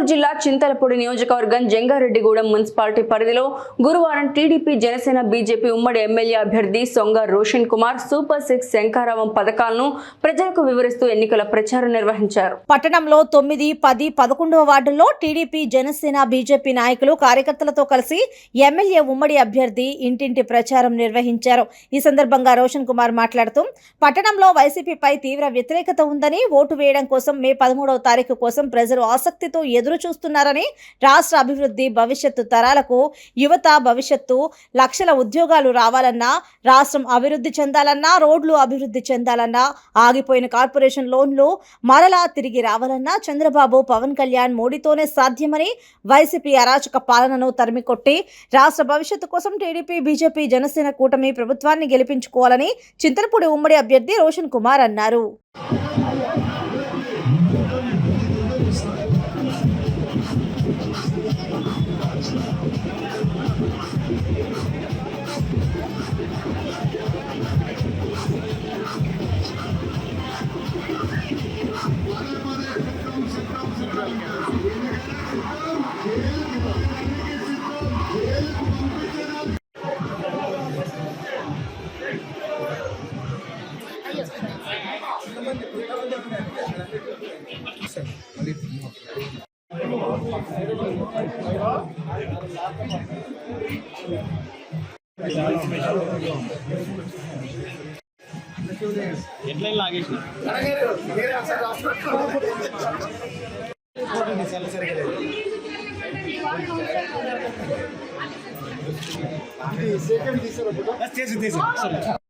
గుంటూరు జిల్లా చింతలపూడి నియోజకవర్గం జంగారెడ్డిగూడెం మున్సిపాలిటీ పరిధిలో గురువారం టీడీపీ జనసేన బీజేపీ ఉమ్మడి ఎమ్మెల్యే అభ్యర్థి సొంగ రోషన్ కుమార్ సూపర్ 6 శంఖారావం పథకాలను ప్రజలకు వివరిస్తూ ఎన్నికల ప్రచారం నిర్వహించారు. పట్టణంలో 9, 10, 11వ వార్డుల్లో టీడీపీ జనసేన బీజేపీ నాయకులు కార్యకర్తలతో కలిసి ఎమ్మెల్యే ఉమ్మడి అభ్యర్థి ఇంటింటి ప్రచారం నిర్వహించారు. ఈ సందర్భంగా రోషన్ కుమార్ మాట్లాడుతూ పట్టణంలో వైసీపీపై తీవ్ర వ్యతిరేకత ఉందని, ఓటు వేయడం కోసం మే 13వ తారీఖు కోసం ప్రజలు ఆసక్తితో ఎదురు చూస్తున్నారని, రాష్ట్ర అభివృద్ధి భవిష్యత్తు తరాలకు యువత భవిష్యత్తు లక్షల ఉద్యోగాలు రావాలన్నా, రాష్ట్రం అభివృద్ధి చెందాలన్నా, రోడ్లు అభివృద్ధి చెందాలన్నా, ఆగిపోయిన కార్పొరేషన్ లోన్లు మరలా తిరిగి రావాలన్నా చంద్రబాబు, పవన్ కళ్యాణ్, మోడీతోనే సాధ్యమని, వైసీపీ అరాచక పాలనను తరిమికొట్టి రాష్ట్ర భవిష్యత్తు కోసం టీడీపీ, బీజేపీ, జనసేన కూటమి ప్రభుత్వాన్ని గెలిపించుకోవాలని చింతలపూడి ఉమ్మడి అభ్యర్థి రోషన్ కుమార్ అన్నారు. సెకండ్ తీసారు